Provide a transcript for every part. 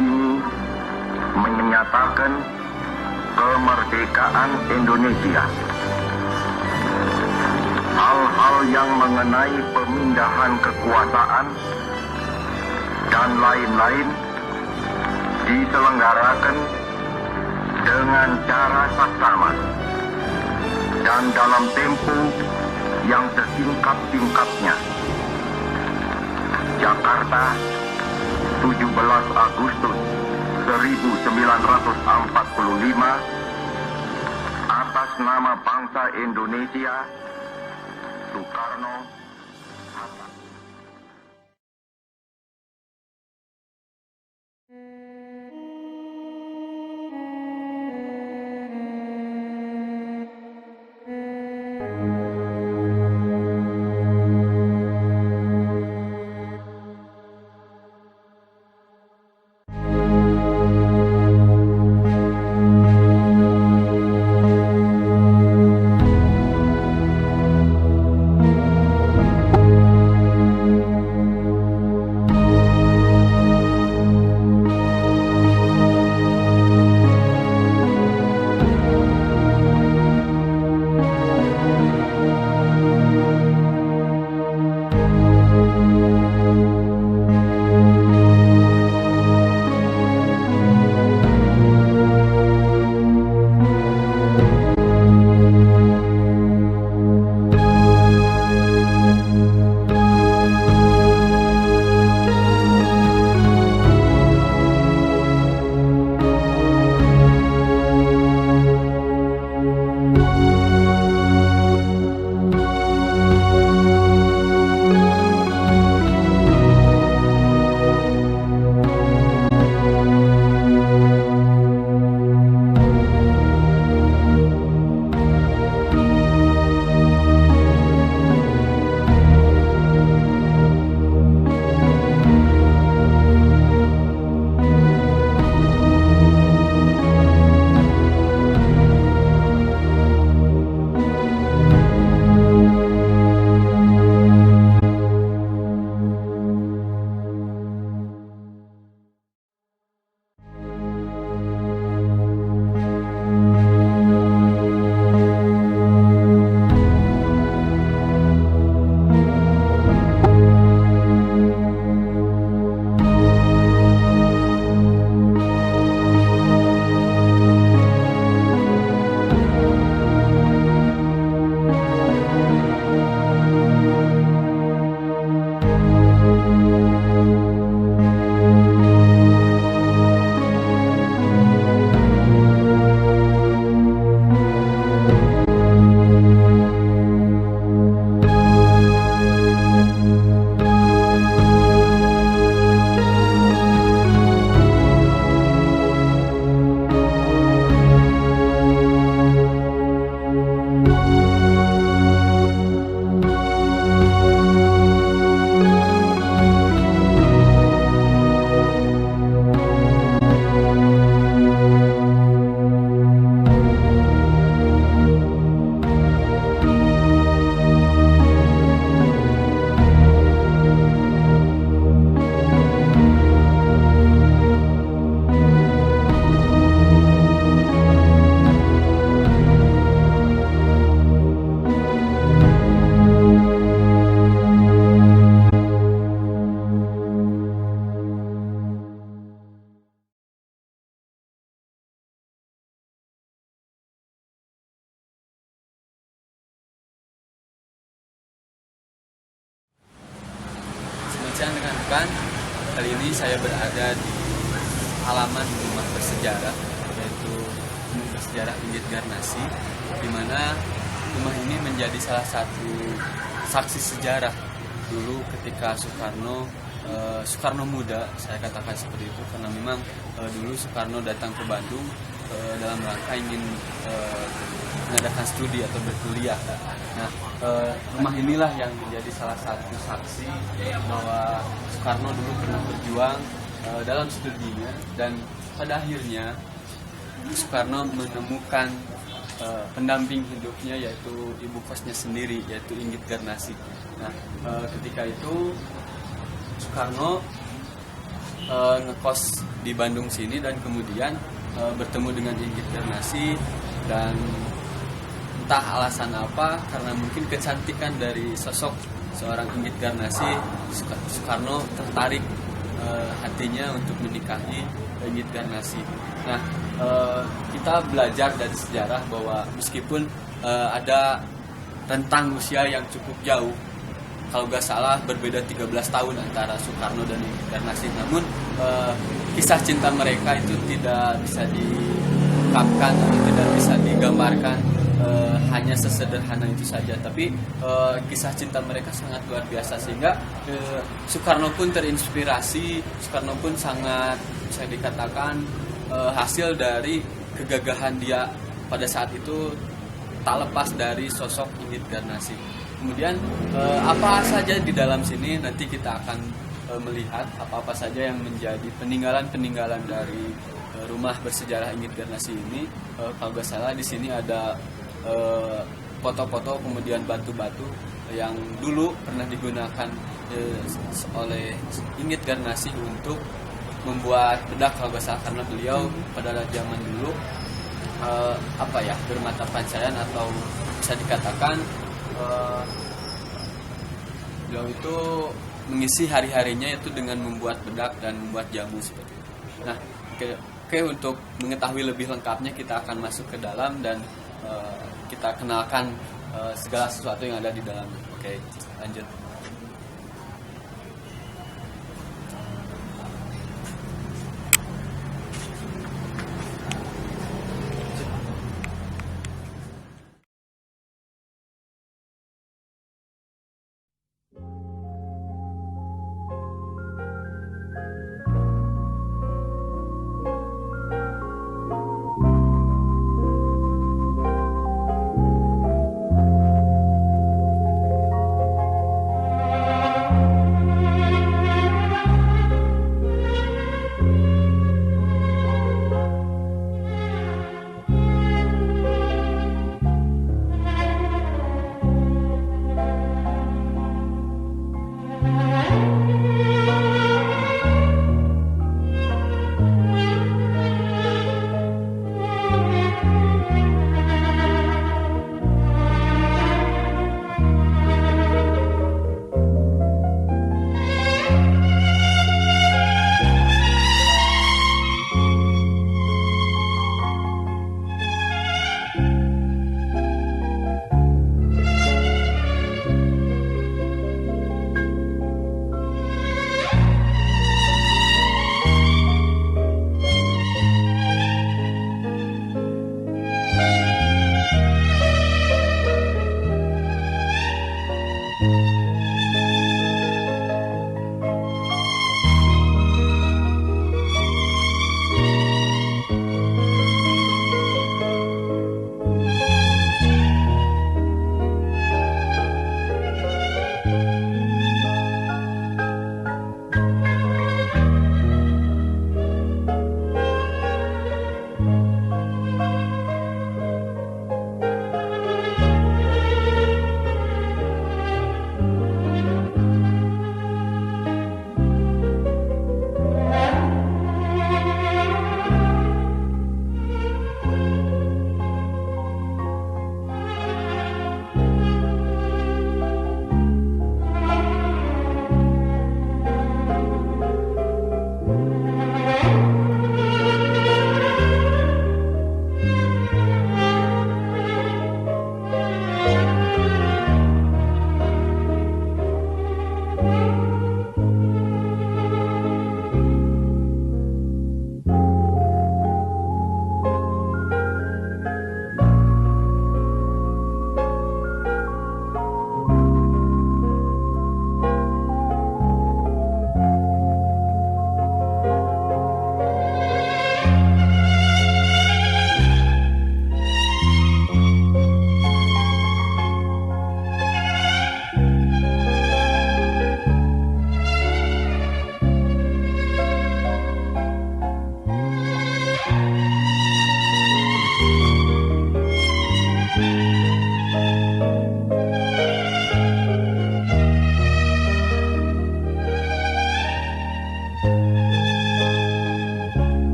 ini menyatakan kemerdekaan Indonesia. Hal-hal yang mengenai pemindahan kekuasaan dan lain-lain diselenggarakan dengan cara saksama dan dalam tempo yang sesingkat-singkatnya. Jakarta, 17 Agustus 1945, atas nama bangsa Indonesia, Soekarno, Hatta. Siang rekan-rekan, kali ini saya berada di halaman rumah bersejarah, yaitu Rumah Bersejarah Inggit Garnasi, di mana rumah ini menjadi salah satu saksi sejarah dulu ketika Soekarno muda, saya katakan seperti itu karena memang dulu Soekarno datang ke Bandung dalam rangka ingin mengadakan studi atau berkuliah. Nah, rumah inilah yang menjadi salah satu saksi bahwa Soekarno dulu pernah berjuang dalam studinya, dan pada akhirnya Soekarno menemukan pendamping hidupnya, yaitu ibu kosnya sendiri, yaitu Inggit Garnasi. Nah, ketika itu Soekarno ngekos di Bandung sini dan kemudian bertemu dengan Inggit Garnasi, dan entah alasan apa, karena mungkin kecantikan dari sosok seorang Inggit Garnasi, Soekarno tertarik hatinya untuk menikahi Inggit Garnasi. Nah, kita belajar dari sejarah bahwa meskipun ada rentang usia yang cukup jauh, kalau nggak salah berbeda 13 tahun antara Soekarno dan Inggit Garnasi, namun kisah cinta mereka itu tidak bisa diungkapkan atau tidak bisa digambarkan hanya sesederhana itu saja, tapi kisah cinta mereka sangat luar biasa, sehingga Soekarno pun terinspirasi. Soekarno pun sangat, bisa dikatakan, hasil dari kegagahan dia pada saat itu tak lepas dari sosok Inggit Garnasi. Kemudian apa saja di dalam sini nanti kita akan melihat apa-apa saja yang menjadi peninggalan-peninggalan dari rumah bersejarah Inggit Garnasi ini. Kalau nggak salah di sini ada foto-foto, kemudian batu-batu yang dulu pernah digunakan oleh Inggit Garnasi untuk membuat bedak, kalau nggak salah, karena beliau pada zaman dulu bermata pancaran, atau bisa dikatakan beliau itu mengisi hari-harinya itu dengan membuat bedak dan membuat jamu seperti itu. Nah, oke, untuk mengetahui lebih lengkapnya kita akan masuk ke dalam dan kita kenalkan segala sesuatu yang ada di dalamnya. Oke, lanjut.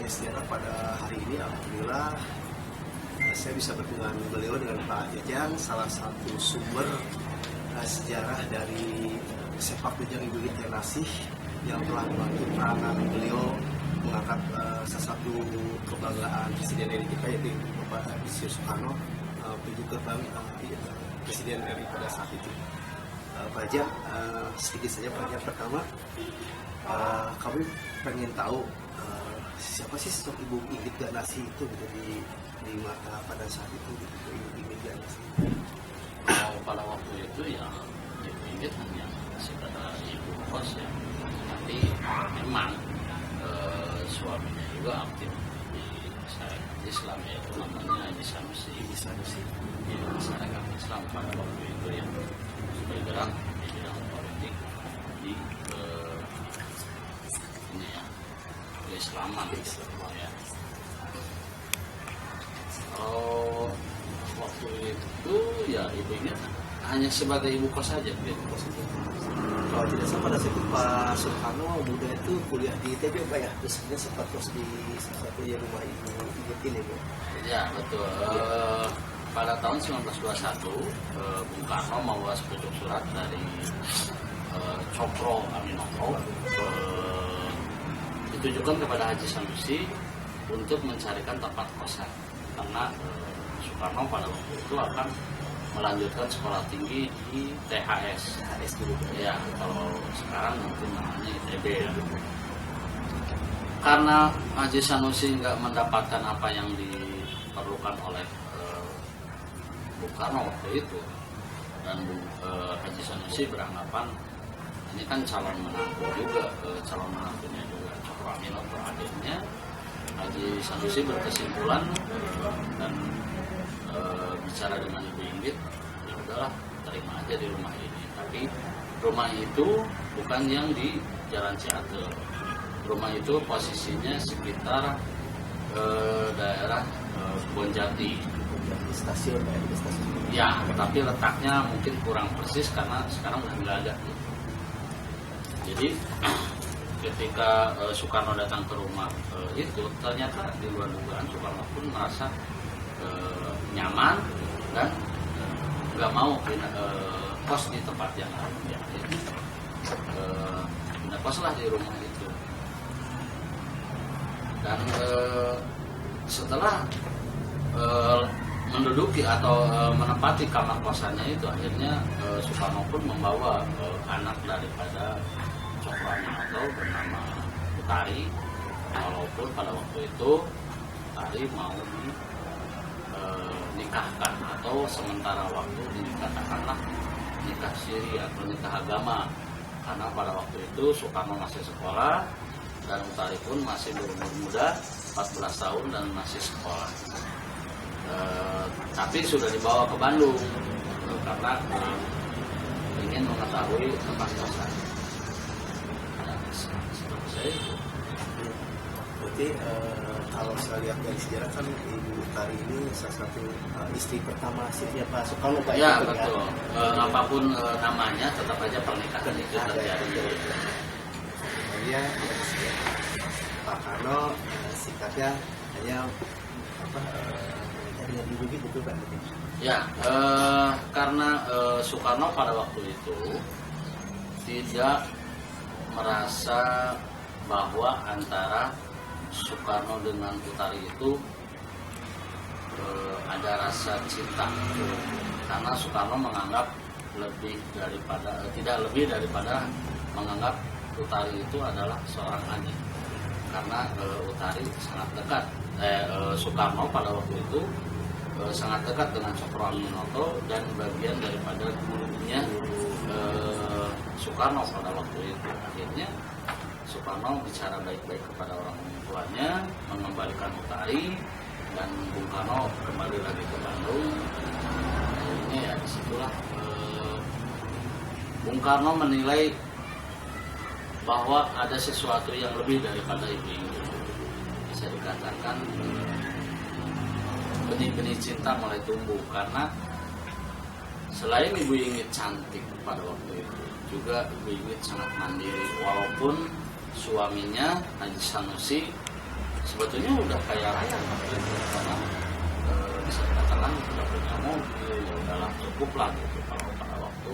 Bagi sejarah pada hari ini, alhamdulillah saya bisa bertemu dengan beliau, dengan Pak Jajang, salah satu sumber sejarah dari sepak terjang Ibu Garnasih yang telah membantu peranan beliau mengangkat salah satu kebanggaan Presiden RI kita, yaitu Bapak Insinyur Soekarno, pintu gerbang Presiden RI pada saat itu. Pak Jajang, sedikit saja Pak Jajang, pertama kami pengen tahu siapa sih sosok Ibu Inggit Garnasih itu gitu, di mata pada saat itu gitu, Ibu Inggit Garnasih. Pada waktu itu ya Ibu Inggit hanya sekedar ibu kos ya, tapi memang suaminya juga aktif di masyarakat Islam, yaitu namanya Haji Sanusi di masyarakat Islam pada waktu itu yang bergerak di bidang politik di ini ya, keislaman ya. Kalau waktu itu ya Ibu Inggit hanya sebagai ibu kos saja, Kalau tidak salah pada saat itu Pak Soekarno muda itu kuliah di ITB Pak ya, terus dia sempat kos di salah satu rumah Ibu Inggit ini Pak. Ya betul. Pada tahun 1921 Bung Karno membawa sepucuk surat dari Cokro Aminoto ditujukan kepada Haji Sanusi untuk mencarikan tempat kosan, karena Soekarno pada waktu itu akan melanjutkan sekolah tinggi di THS dulu ya, kalau sekarang mungkin namanya ITB ya. Karena Haji Sanusi nggak mendapatkan apa yang diperlukan oleh Bung Karno waktu itu, dan Haji Sanusi beranggapan ini kan calon menantu juga, calon menantunya juga Cokro Aminoto adiknya. Haji Sanusi berkesimpulan dan bicara dengan Ibu Inggit, ya udahlah terima aja di rumah ini. Tapi rumah itu bukan yang di Jalan Ciater. Rumah itu posisinya sekitar daerah Bonjati. Stasiun ya, di stasiun. Ya, tapi letaknya mungkin kurang persis karena sekarang udah nggak ada. Jadi ketika Soekarno datang ke rumah itu, ternyata di luar dugaan Soekarno pun merasa nyaman dan nggak mau kos di tempat yang lain. Ya, akhirnya pindah koslah di rumah itu. Dan setelah menduduki atau menempati kamar kosannya itu, akhirnya Soekarno pun membawa anak daripada Cokro Aminoto bernama Utari, walaupun pada waktu itu Utari mau nikahkan atau sementara waktu dikatakanlah nikah siri atau nikah agama, karena pada waktu itu Soekarno masih sekolah dan Utari pun masih berumur muda 14 tahun dan masih sekolah. Tapi sudah dibawa ke Bandung karena ingin mengetahui tempat kosan. Seperti saya itu. Berarti kalau saya lihat dari sejarah kan Ibu Utari ini salah satu istri pertama sihnya Pak Soekarno Pak. Ya betul. Apapun namanya, tetap aja pernikahan itu terjadi. Dia Pak Karno sikapnya hanya dengan Ibu Inggit betul Pak? Ya, karena Soekarno pada waktu itu tidak merasa bahwa antara Soekarno dengan Utari itu ada rasa cinta, karena Soekarno menganggap tidak lebih daripada menganggap Utari itu adalah seorang adik, karena Utari sangat dekat. Soekarno pada waktu itu sangat dekat dengan Cokro Aminoto dan bagian daripada gurunya Soekarno pada waktu itu. Akhirnya Soekarno bicara baik-baik kepada orang tuanya, mengembalikan Utari, dan Bung Karno kembali lagi ke Bandung. Akhirnya ya disitulah Bung Karno menilai bahwa ada sesuatu yang lebih daripada Ibu Inggit. Bisa dikatakan benih-benih cinta mulai tumbuh, karena selain Ibu Inggit cantik pada waktu itu, juga Ibu Inggit sangat mandiri. Walaupun suaminya Haji Sanusi sebetulnya udah kaya raya karena bisa dikatakan udah punya mobil, ya udahlah cukup lah gitu kalau pada waktu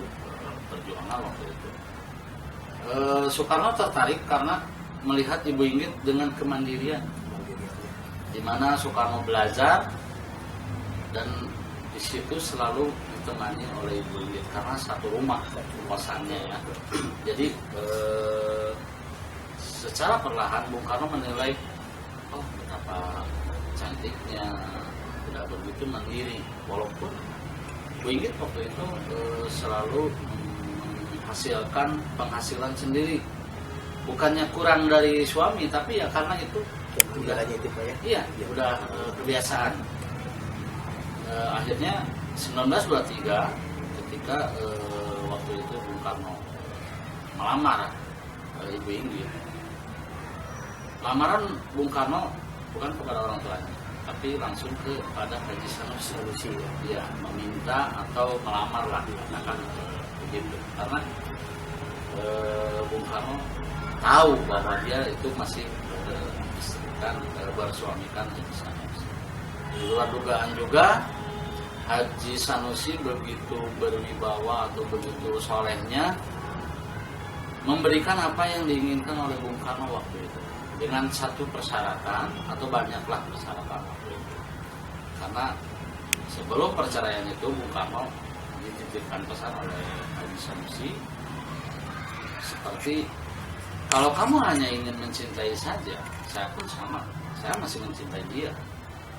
perjuangan waktu itu. Soekarno tertarik karena melihat Ibu Inggit dengan kemandirian, di mana Soekarno belajar dan di situ selalu ditemani oleh Ibu Inggit karena satu rumah kosannya ya. Jadi secara perlahan Bung Karno menilai, oh betapa cantiknya, tidak begitu mandiri, walaupun Ibu Inggit waktu itu selalu menghasilkan penghasilan sendiri, bukannya kurang dari suami, tapi ya karena itu udah itu Pak ya. Iya, udah kebiasaan. Akhirnya 1923 ketika waktu itu Bung Karno melamar Ibu Inggit. Lamaran Bung Karno bukan kepada orang tuanya, tapi langsung kepada Haji Sanusi. Ya, meminta atau melamar lah, katakan begitu. Karena Bung Karno tahu bahwa dia itu masih bersuamikan Haji Sanusi. Di luar dugaan juga, Haji Sanusi begitu berwibawa atau begitu solehnya memberikan apa yang diinginkan oleh Bung Karno waktu itu, dengan satu persyaratan atau banyaklah persyaratan waktu itu. Karena sebelum perceraian itu Bung Karno dititipkan pesan oleh Haji Sanusi seperti, kalau kamu hanya ingin mencintai saja, saya pun sama, saya masih mencintai dia.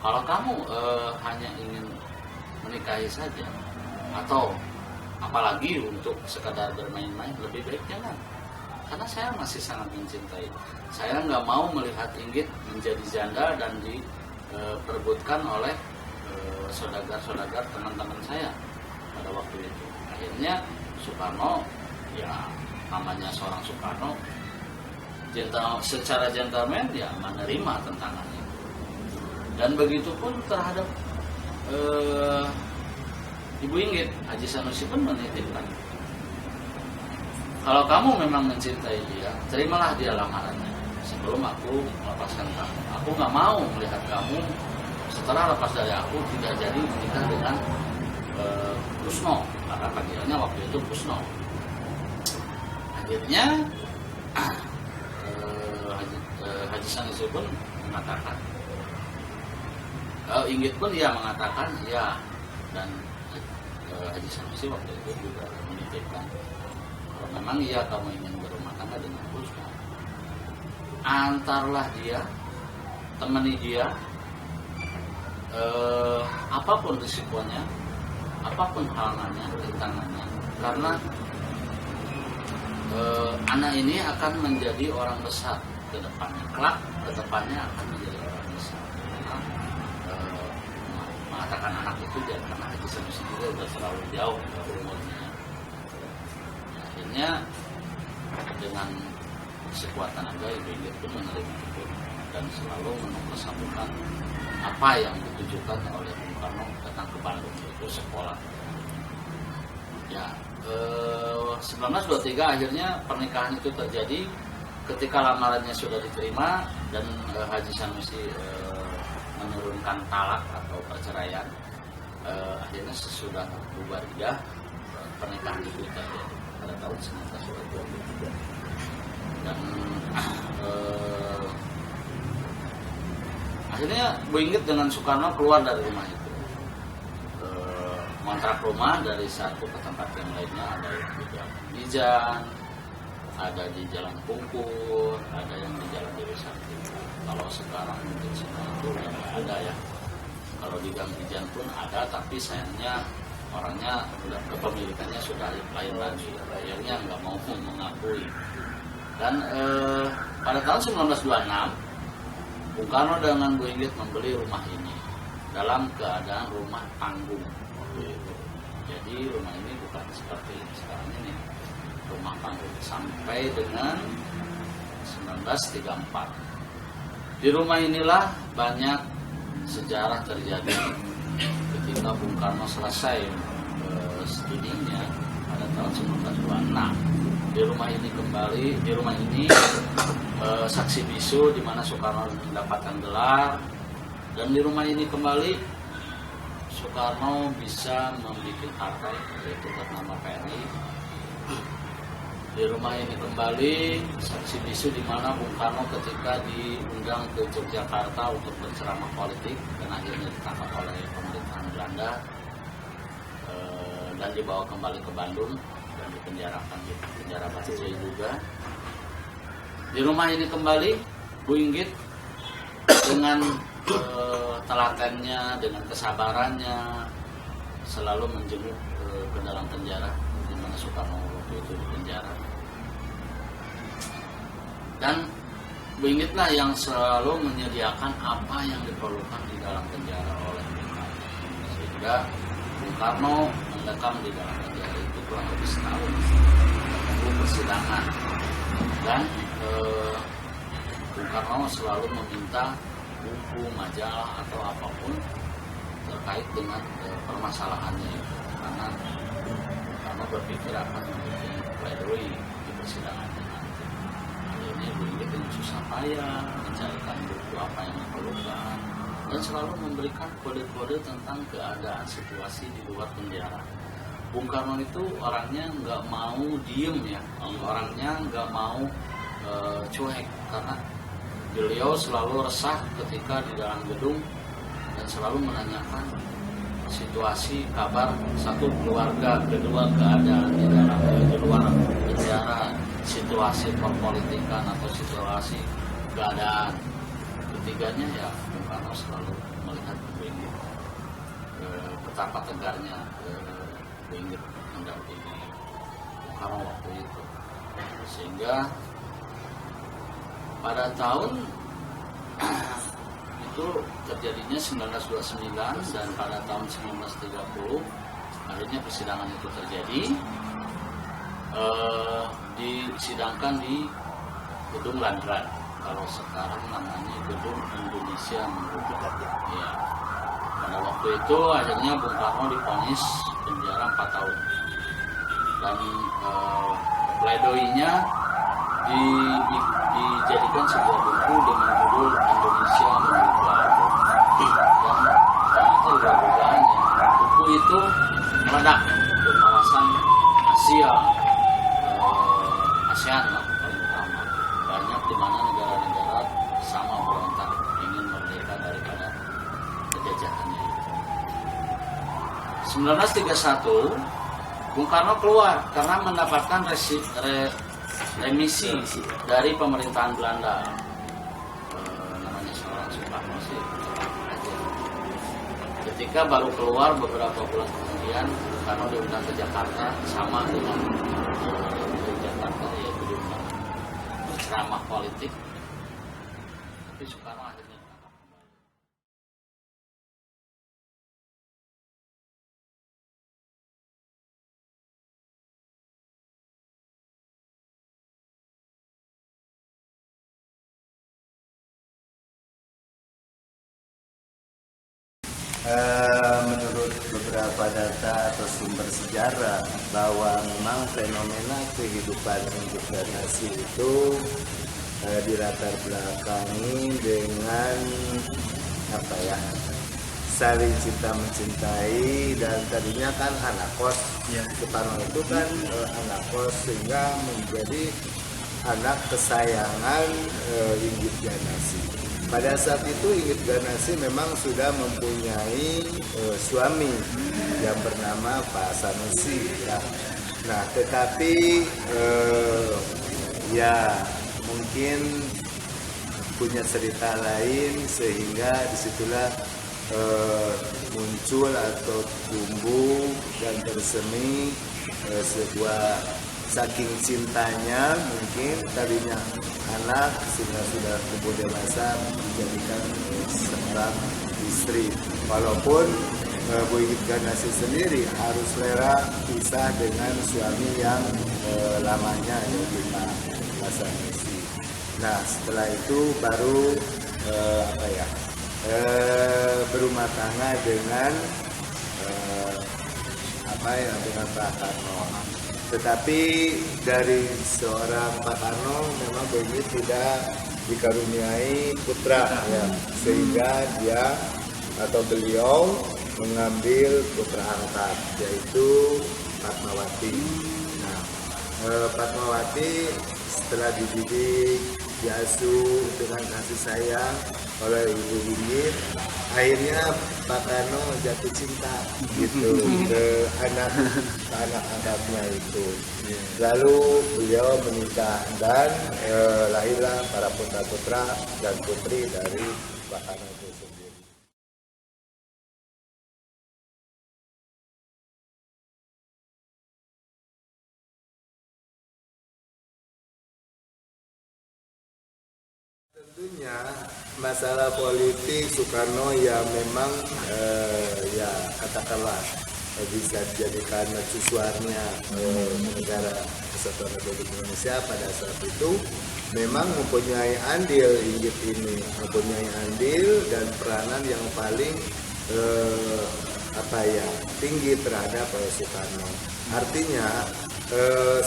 Kalau kamu hanya ingin menikahi saja, atau apalagi untuk sekadar bermain-main, lebih baik jangan. Karena saya masih sangat mencintai. Saya nggak mau melihat Inggit menjadi janda dan diperebutkan oleh saudagar-saudagar teman-teman saya pada waktu itu. Akhirnya Soekarno, ya namanya seorang Soekarno, secara gentleman ya menerima tentangan itu. Dan begitu pun terhadap Ibu Inggit, Haji Sanusi pun menitipkan, kalau kamu memang mencintai dia, terimalah dia lamarannya sebelum aku melepaskan kamu. Aku nggak mau melihat kamu setelah lepas dari aku tidak jadi menikah dengan Kusno, karena panggilannya waktu itu Kusno. Akhirnya Haji Sanusi pun mengatakan, Inggit pun dia mengatakan ya, dan Haji Sanusi waktu itu juga menitipkan, kalau memang iya kamu ingin berumah tangga dengan Kusno, antarlah dia, temani dia, apapun risikonya, apapun halangannya, rintangannya, karena anak ini akan menjadi orang besar ke depannya, kelak ke depannya akan menjadi orang besar. Karena mengatakan anak itu ya, karena Haji Sanusi juga sudah terlalu jauh umurnya. Akhirnya dengan sekuat tenaga Ibu Inggit pun menerima itu dan selalu menumbuhkan apa yang ditujukan oleh Bung Karno datang ke Bandung, yaitu sekolah. Ya, 1923 akhirnya pernikahan itu terjadi ketika lamarannya sudah diterima dan Haji Sanusi menurunkan talak atau perceraian. Akhirnya sesudah bubar idah, pernikahan itu terjadi pada tahun 1923. Dan akhirnya Bu Inggit dengan Soekarno keluar dari rumah itu, kontrak rumah dari satu ke tempat yang lainnya. Ada yang di Jalan Bijan, ada di Jalan Pungkur, ada yang di Jalan Dewi Sakti. Kalau sekarang mungkin semua itu nggak ada ya. Kalau di Gang Bijan pun ada, tapi sayangnya orangnya kepemilikannya sudah lain lagi. Akhirnya nggak mau mengakui. Dan pada tahun 1926 Bung Karno dengan Bu Inggit membeli rumah ini dalam keadaan rumah panggung. Jadi rumah ini bukan seperti sekarang ini, rumah panggung, sampai dengan 1934. Di rumah inilah banyak sejarah terjadi ketika Bung Karno selesai studinya pada tahun 1926. di rumah ini saksi bisu di mana Soekarno mendapatkan gelar, dan di rumah ini kembali Soekarno bisa membuat partai yaitu bernama PRI. Di rumah ini kembali saksi bisu di mana Bung Karno ketika diundang ke Yogyakarta untuk berceramah politik dan akhirnya ditangkap oleh pemerintahan Belanda dan dibawa kembali ke Bandung dan dipenjarakan di penjara Batujaya juga. Di rumah ini kembali Bu Inggit dengan telatennya, dengan kesabarannya selalu menjenguk ke dalam penjara di mana Soekarno waktu itu di penjara. Dan Bu Inggitlah yang selalu menyediakan apa yang diperlukan di dalam penjara oleh Bung Karno, sehingga Bung Karno mendekam di dalam penjara itu kurang lebih setahun menunggu persidangan. Dan Bung Karno selalu meminta buku, majalah atau apapun terkait dengan permasalahannya itu, karena Bung Karno berpikir akan membuat pledoi di persidangannya nanti. Ini Bu Inggit dengan susah payah mencarikan buku apa yang diperlukan dan selalu memberikan kode-kode tentang keadaan situasi di luar penjara. Bung Karno itu orangnya nggak mau diem ya, orangnya nggak mau cuek, karena beliau selalu resah ketika di dalam gedung dan selalu menanyakan situasi, kabar satu keluarga, kedua keadaan di dalam di luar penjara, situasi perpolitikan atau situasi keadaan. Ketiganya ya Bung Karno selalu melihat Bu Inggit, betapa tegarnya Bu Inggit mendampingi Bung Karno waktu itu, sehingga pada tahun itu terjadinya 1929 dan pada tahun 1930 akhirnya persidangan itu terjadi, disidangkan di Gedung Landrat, kalau sekarang namanya Gedung Indonesia Menggugat ya. Pada waktu itu akhirnya Bung Karno divonis penjara 4 tahun dan pledoinya dijadikan sebuah buku dengan judul Indonesia Menggugat. Dan ternyata dugaannya buku itu meledak di kawasan ASEAN lah paling utama, banyak di mana negara-negara sama berontak ingin merdeka daripada penjajahannya itu. 1931 Bung Karno keluar karena mendapatkan remisi dari pemerintahan Belanda. Namanya seorang Soekarno sih aja. Ketika baru keluar beberapa bulan kemudian, Bung Karno diundang ke Jakarta sama dengan di Jakarta, yaitu diundang berceramah politik. Tapi Soekarno akhirnya ditangkap kembali. Menurut beberapa data atau sumber sejarah bahwa memang fenomena kehidupan internasi itu dilatar belakangi dengan saling cinta mencintai, dan tadinya kan anak kos. Soekarno itu kan anak kos, sehingga menjadi anak kesayangan Inggit Ganassi. Pada saat itu Inggit Ganassi memang sudah mempunyai suami yang bernama Pak Sanusi ya. Nah, tetapi ya mungkin punya cerita lain, sehingga disitulah muncul atau tumbuh dan bersemi sebuah, saking cintanya mungkin tadinya anak sehingga sudah kemudian dewasa dijadikan seorang istri. Walaupun Bu Inggit Ganassi sendiri harus rela pisah dengan suami yang lamanya, yaitu Pak Sanusi. Nah, setelah itu baru berumah tangga dengan dengan Pak Karno. Tetapi dari seorang Pak Karno memang Benyit tidak dikaruniai putra ya, sehingga dia atau beliau mengambil putra angkat yaitu Fatmawati. Nah, Fatmawati setelah dididik, diasuh dengan kasih sayang oleh Ibu Inggit, akhirnya Pak Karno jatuh cinta gitu ke anak angkatnya itu. Lalu beliau menikah dan lahirlah para putra-putra dan putri dari Pak Karno itu sendiri. Tentunya masalah politik Soekarno yang memang ya katakanlah bisa dijadikan mercusuarnya negara Kesatuan Republik Indonesia pada saat itu memang mempunyai andil Inggit ini, mempunyai andil dan peranan yang paling tinggi terhadap Soekarno. Artinya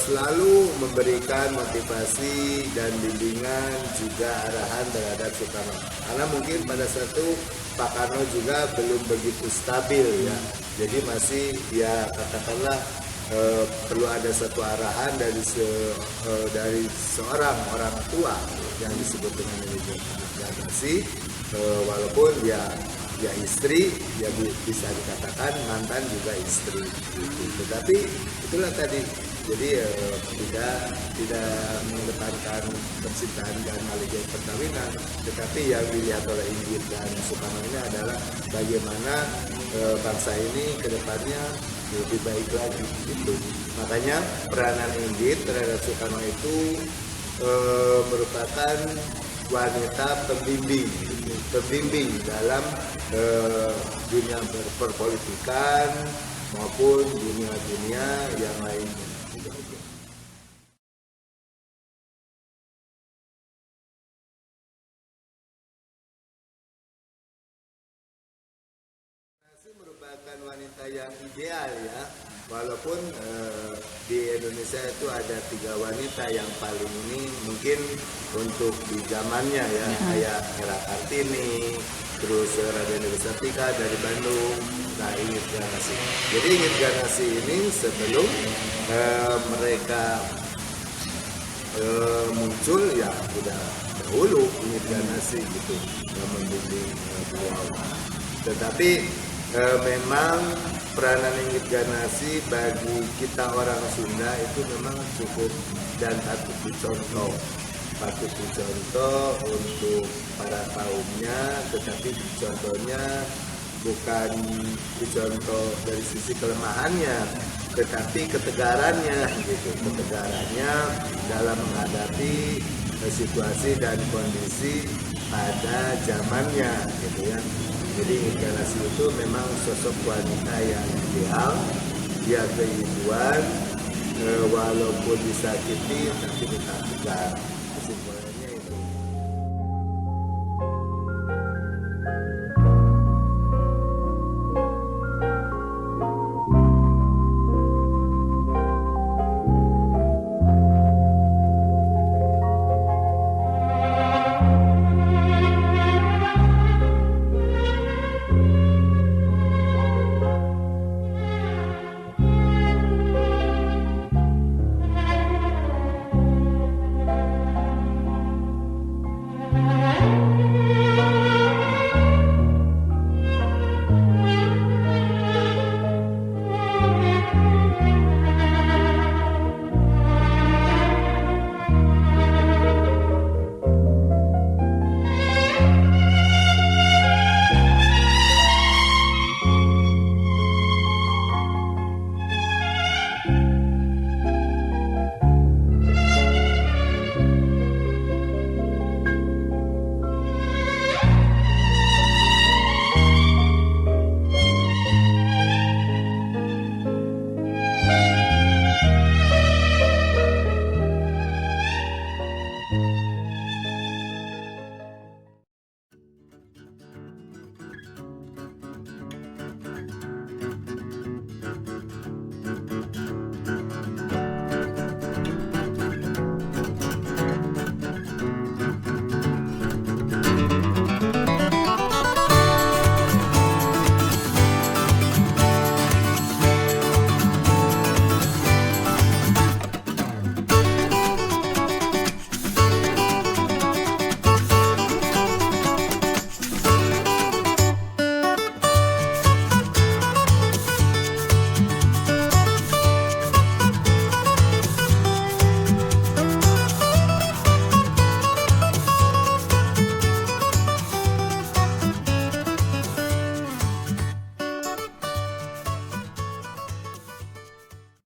selalu memberikan motivasi dan bimbingan juga arahan terhadap Soekarno. Karena mungkin pada saat itu Pak Karno juga belum begitu stabil ya. Jadi masih ya katakanlah perlu ada satu arahan dari seorang orang tua yang disebut dengan Garnasi, walaupun ya istri, ya bisa dikatakan mantan juga istri. Tetapi itulah tadi, jadi tidak mengedepankan percintaan dan maligay perkawinan, tetapi yang dilihat oleh Inggit dan Soekarno ini adalah bagaimana bangsa ini ke depannya lebih baik lagi. Gitu. Makanya peranan Inggit terhadap Soekarno itu merupakan wanita pembimbing dalam dunia perpolitikan maupun dunia yang lainnya. Merupakan wanita yang ideal ya, walaupun di Indonesia itu ada 3 wanita yang paling ini mungkin untuk di zamannya ya, kayak Hera Kartini, terus Raden Sartika dari Bandung, nah Inggit Garnasi. Jadi Inggit Garnasi ini sebelum mereka muncul ya sudah dahulu Inggit Garnasi gitu yang membimbing beliau. Tetapi memang peranan Inggit Garnasi bagi kita orang Sunda itu memang cukup dan patut dicontoh untuk para kaumnya, tetapi contohnya bukan dicontoh dari sisi kelemahannya, tetapi ketegarannya gitu, ketegarannya dalam menghadapi situasi dan kondisi pada zamannya gitu ya. Jadi Inggit Garnasi itu memang sosok wanita yang ideal, dia keibuan, walaupun disakiti tapi tetap tegar.